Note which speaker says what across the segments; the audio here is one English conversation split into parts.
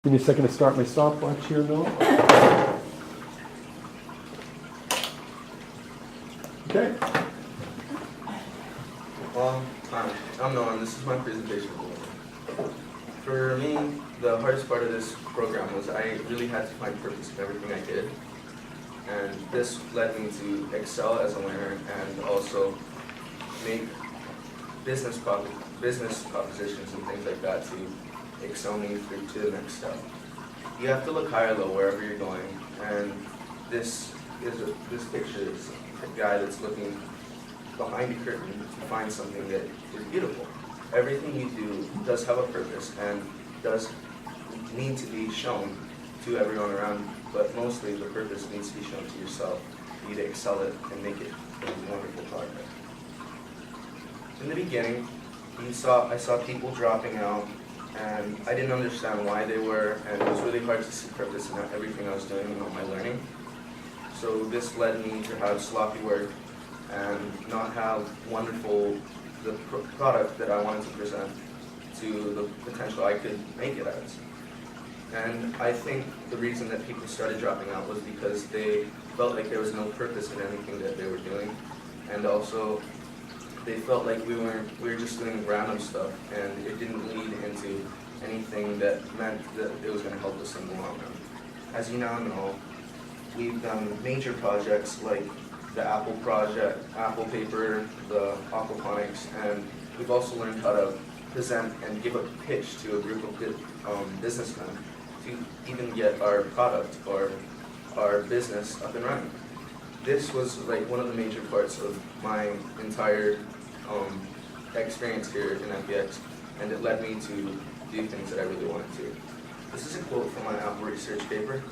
Speaker 1: Give me a second to start my stopwatch here, Noel. Okay.
Speaker 2: Hi, I'm Noah, and this is my presentation. For me, the hardest part of this program was I really had to find purpose in everything I did. And this led me to excel as a learner and also make business propositions and things like that to excel me through to the next step. You have to look high or low wherever you're going, and this picture is a guy that's looking behind a curtain to find something that is beautiful. Everything you do does have a purpose and does need to be shown to everyone around you, but mostly the purpose needs to be shown to yourself for you to excel it and make it a wonderful project. In the beginning, I saw people dropping out, and I didn't understand why they were, and it was really hard to see purpose in everything I was doing and all my learning. So this led me to have sloppy work and not have the product that I wanted to present to the potential I could make it as. And I think the reason that people started dropping out was because they felt like there was no purpose in anything that they were doing, and also they felt like we were just doing random stuff, and it didn't lead into anything that meant that it was going to help us in the long run. As you now know, we've done major projects like the Apple project, Apple paper, the aquaponics, and we've also learned how to present and give a pitch to a group of businessmen to even get our product or our business up and running. This was like one of the major parts of my entire experience here in MPX, and it led me to do things that I really wanted to. This is a quote from my Apple research paper,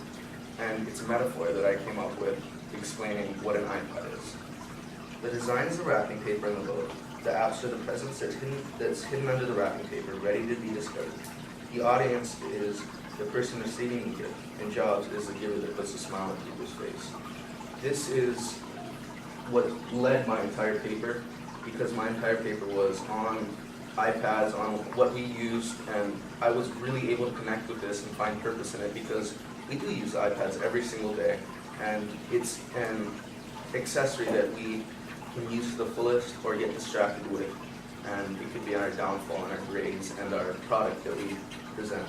Speaker 2: and it's a metaphor that I came up with explaining what an iPad is. The design is the wrapping paper in the load. The apps are the presence that's hidden under the wrapping paper, ready to be discovered. The audience is the person receiving the gift, and Jobs is the giver that puts a smile on people's face. This is what led my entire paper, because my entire paper was on iPads, on what we used, and I was really able to connect with this and find purpose in it because we do use iPads every single day, and it's an accessory that we can use to the fullest or get distracted with, and it could be our downfall in our grades and our product that we present.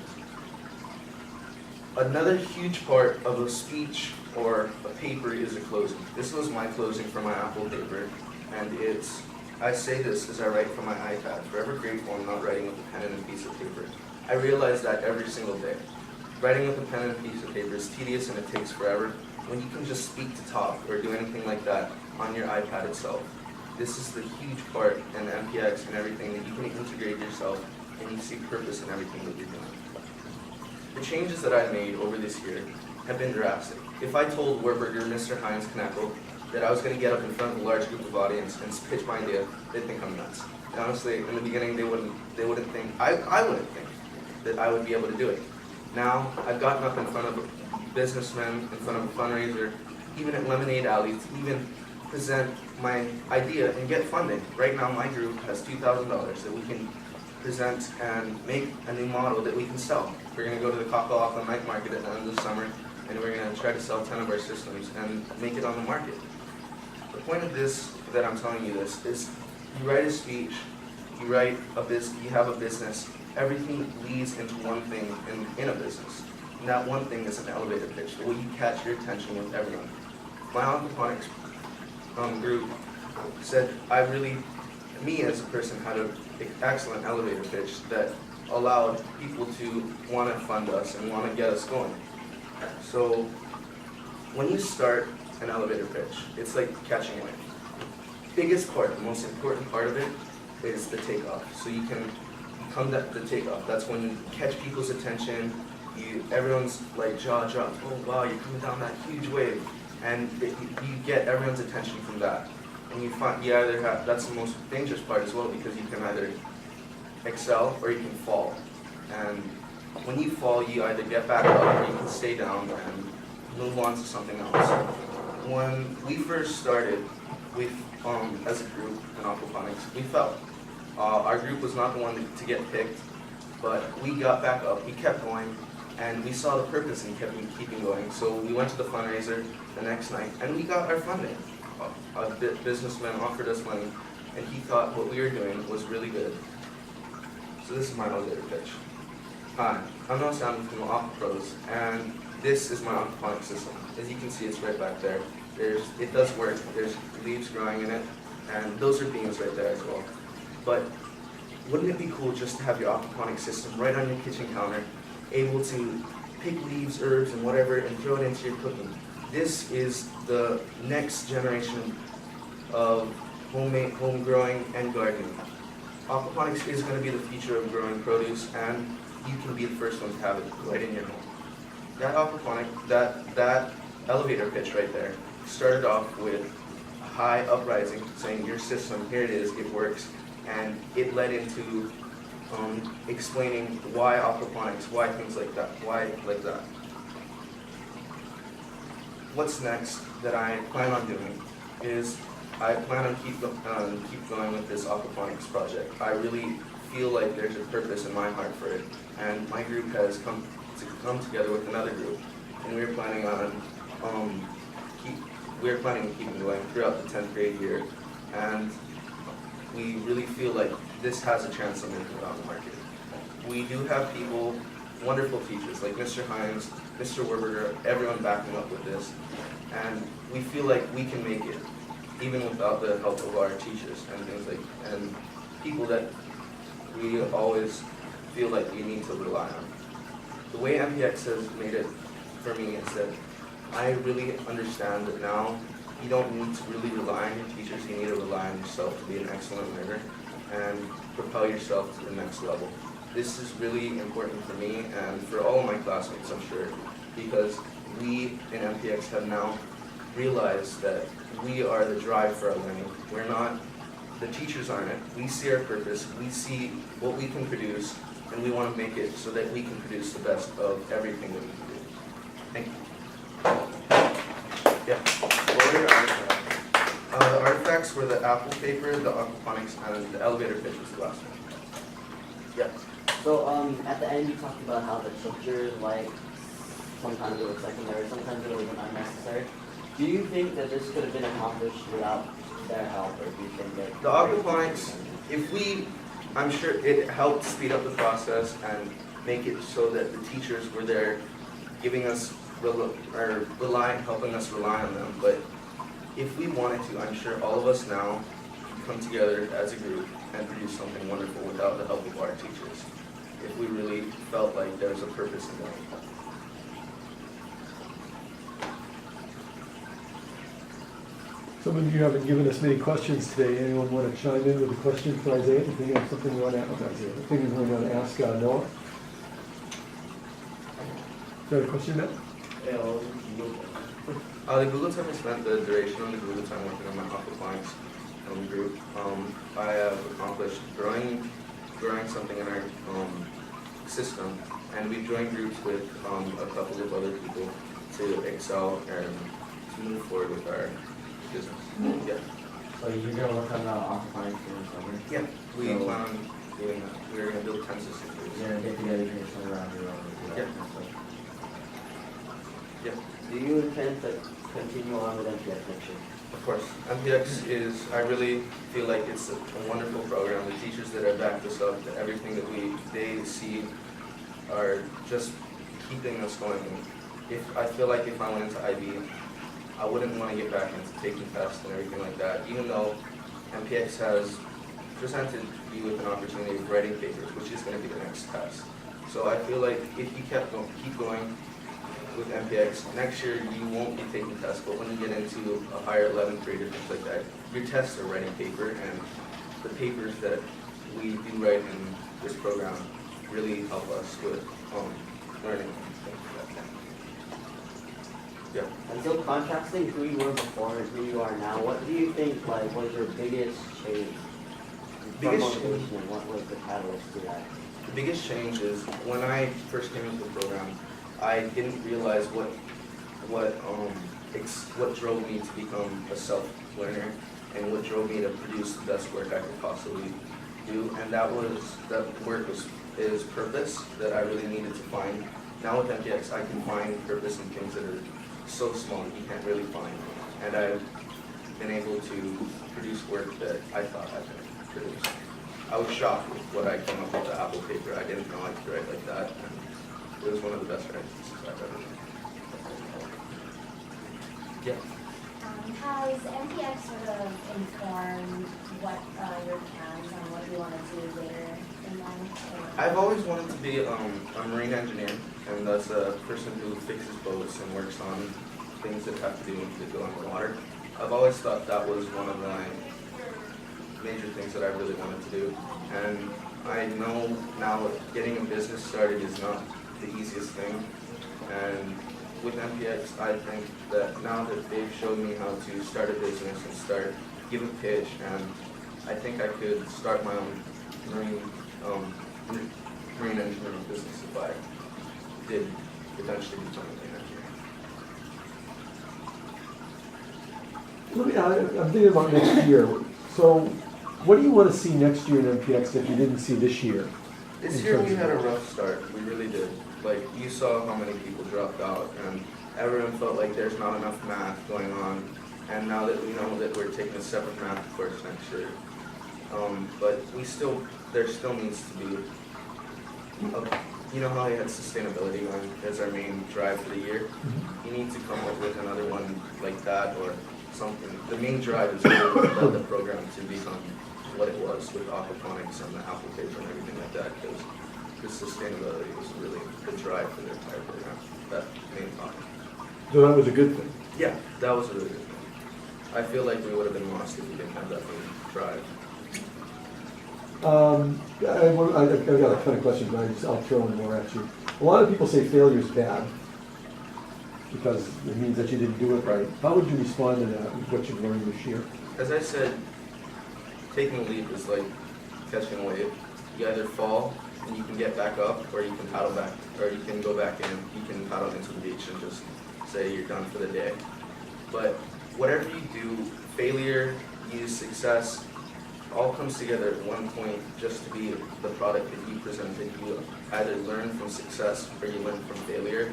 Speaker 2: Another huge part of a speech or a paper is a closing. This was my closing for my Apple paper, and I say this as I write from my iPad, forever grateful I'm not writing with a pen and a piece of paper. I realize that every single day. Writing with a pen and a piece of paper is tedious and it takes forever, when you can just speak to talk or do anything like that on your iPad itself. This is the huge part in MPX and everything that you can integrate yourself and you see purpose in everything that you're doing. The changes that I've made over this year have been drastic. If I told Warburger, Mr. Heinz, Kneckel, that I was going to get up in front of a large group of audience and pitch my idea, they'd think I'm nuts. And honestly, in the beginning, they wouldn't think, I wouldn't think that I would be able to do it. Now, I've gotten up in front of businessmen, in front of a fundraiser, even at Lemonade Alley, to even present my idea and get funding. Right now, my group has $2,000 that we can present and make a new model that we can sell. We're going to go to the Kakalaka night market at the end of the summer, and we're going to try to sell 10 of our systems and make it on the market. The point of this, that I'm telling you this, is you write a speech, you have a business, everything leads into one thing in a business. And that one thing is an elevator pitch, the way you catch your attention with everyone. My aquaponics group said me as a person had an excellent elevator pitch that allowed people to want to fund us and want to get us going. So when you start an elevator pitch, it's like catching wind. Biggest part, the most important part of it is the takeoff. So you can come to the takeoff. That's when you catch people's attention. Everyone's like jaw dropped. Oh wow, you're coming down that huge wave, and you get everyone's attention from that. And you find that's the most dangerous part as well, because you can either excel or you can fall. And when you fall, you either get back up or you can stay down and move on to something else. When we first started, as a group in aquaponics, we fell. Our group was not the one to get picked, but we got back up, we kept going, And we saw the purpose and kept keeping going. So we went to the fundraiser the next night and we got our funding. A businessman offered us money and he thought what we were doing was really good. So this is my elevator pitch. Hi, I'm Noah Sandvold from the Aqua Pros, and this is my aquaponics system. As you can see, it's right back there. It does work. There's leaves growing in it, and those are beans right there as well. But wouldn't it be cool just to have your aquaponics system right on your kitchen counter, able to pick leaves, herbs, and whatever, and throw it into your cooking? This is the next generation of home growing and gardening. Aquaponics is going to be the future of growing produce, and you can be the first one to have it right in your home. That aquaponic, that elevator pitch right there, started off with a high uprising, saying your system, here it is, it works, and it led into explaining why aquaponics, why things like that, why like that. What's next that I plan on doing is I plan on keep going with this aquaponics project. I really feel like there's a purpose in my heart for it, and my group has come together with another group, and we're planning on keeping going throughout the 10th grade year, and we really feel like this has a chance of making it on the market. We do have people, wonderful teachers like Mr. Hines, Mr. Werberger, everyone backing up with this, and we feel like we can make it, even without the help of our teachers and things like, and people that we always feel like we need to rely on. The way MPX has made it for me is that I really understand that now you don't need to really rely on your teachers, you need to rely on yourself to be an excellent learner and propel yourself to the next level. This is really important for me and for all of my classmates, I'm sure, because we in MPX have now realized that we are the drive for our learning. We're not, the teachers aren't it. We see our purpose, we see what we can produce, and we want to make it so that we can produce the best of everything that we can do. Thank you. Yeah.
Speaker 3: What were your artifacts?
Speaker 2: The artifacts were the apple paper, the aquaponics, and the elevator pitch was the last one. Yeah.
Speaker 4: So at the end you talked about how the teachers, like, sometimes it was secondary, sometimes it was unnecessary. Do you think that this could have been accomplished without their help, or do you think that...
Speaker 2: The aquaponics, I'm sure it helped speed up the process and make it so that the teachers were there giving us, helping us rely on them. But if we wanted to, I'm sure all of us now could come together as a group and produce something wonderful without the help of our teachers, if we really felt like there was a purpose in doing it.
Speaker 1: Some of you haven't given us many questions today. Anyone want to chime in with a question for Isaiah? Anything you have something you want to ask? Anything you want to ask Noah? Is that a question, Matt?
Speaker 2: The Google time I spent, the duration of the Google time working on my aquaponics group, I have accomplished growing something in our system, and we've joined groups with a couple of other people to excel and to move forward with our business. Yeah.
Speaker 3: So you're going to work on the aquaponics in the summer?
Speaker 2: Yeah, we plan on doing that. We're going to build 10 systems.
Speaker 3: You're going to get together during summer around your own?
Speaker 2: Yeah. Yeah.
Speaker 4: Do you intend to continue on with MPX next year?
Speaker 2: Of course. MPX is, I really feel like it's a wonderful program. The teachers that have backed us up, everything that they see are just keeping us going. I feel like if I went into IB, I wouldn't want to get back into taking tests and everything like that, even though MPX has presented you with an opportunity of writing papers, which is going to be the next test. So I feel like if you keep going with MPX, next year you won't be taking tests, but when you get into a higher 11th grade or things like that, your tests are writing paper, and the papers that we do write in this program really help us with learning. Yeah.
Speaker 4: And so contrasting who you were before and who you are now, what do you think was your biggest change?
Speaker 2: Biggest change?
Speaker 4: Motivation, and what was the catalyst to that?
Speaker 2: The biggest change is when I first came into the program, I didn't realize what drove me to become a self-learner and what drove me to produce the best work I could possibly do, and that work is purpose that I really needed to find now with MPX, I can find purpose in things that are so small that you can't really find. And I've been able to produce work that I thought I could produce. I was shocked with what I came up with the Apple paper. I didn't know I could write like that. And it was one of the best writing pieces I've ever made. Yeah.
Speaker 5: Has MPX sort of informed what your plans on what you want to do later in life?
Speaker 2: I've always wanted to be a marine engineer, and that's a person who fixes boats and works on things that have to do with go in the water. I've always thought that was one of my major things that I really wanted to do. And I know now getting a business started is not the easiest thing. And with MPX, I think that now that they've showed me how to start a business and give a pitch, and I think I could start my own marine engineering business if I did eventually become a marine engineer.
Speaker 1: I'm thinking about next year. So what do you want to see next year in MPX that you didn't see this year?
Speaker 2: This year we had a rough start, we really did. Like, you saw how many people dropped out, and everyone felt like there's not enough math going on. And now that we know that we're taking a separate math course next year, but there still needs to be, you know how I had sustainability as our main drive for the year? You need to come up with another one like that or something. The main drive is really for the program to become what it was with aquaponics and the apple paper and everything like that, because the sustainability was really the drive for the entire program, that main topic.
Speaker 1: So that was a good thing.
Speaker 2: Yeah, that was a really good thing. I feel like we would have been lost if we didn't have that main drive.
Speaker 1: I've got a ton of questions, but I'll throw in more at you. A lot of people say failure is bad because it means that you didn't do it right. How would you respond to that with what you've learned this year?
Speaker 2: As I said, taking a leap is like catching a wave. You either fall and you can get back up, or you can paddle back, or you can go back in. You can paddle into the beach and just say you're done for the day. But whatever you do, failure, success, all comes together at one point just to be the product that you presented. You either learn from success or you learn from failure.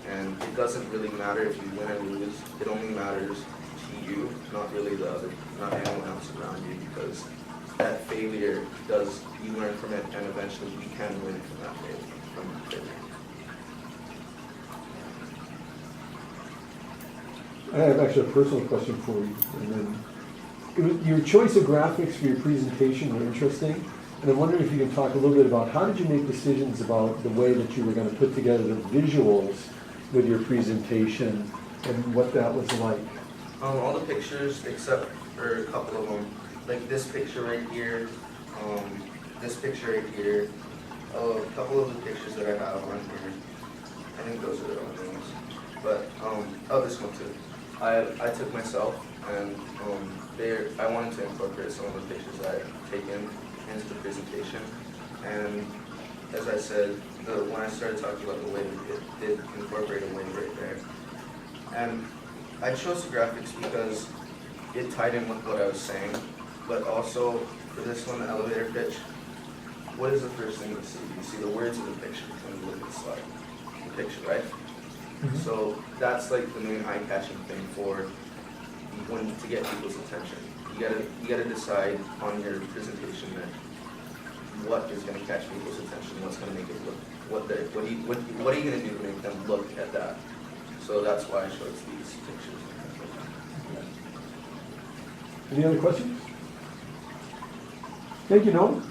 Speaker 2: And it doesn't really matter if you win or lose. It only matters to you, not really not anyone else around you, because that failure you learn from it, and eventually you can win from that failure.
Speaker 1: I have actually a personal question for you. And then, your choice of graphics for your presentation were interesting, and I'm wondering if you can talk a little bit about how did you make decisions about the way that you were going to put together the visuals with your presentation and what that was like?
Speaker 2: All the pictures except for a couple of them, like this picture right here, this picture right here, a couple of the pictures that I have on here. I think those are the only ones. But this one too. I took myself, and I wanted to incorporate some of the pictures that I've taken into the presentation. And as I said, when I started talking about the wave, it did incorporate a wave right there. And I chose the graphics because it tied in with what I was saying, but also for this one, the elevator pitch, what is the first thing you see? You see the words in the picture when you look at the slide, the picture, right?
Speaker 1: Mm-hmm.
Speaker 2: So that's like the main eye-catching thing to get people's attention. You gotta decide on your presentation that what is going to catch people's attention, what's going to make it look, what are you going to do to make them look at that? So that's why I chose these pictures.
Speaker 1: Any other questions? Thank you, Noel.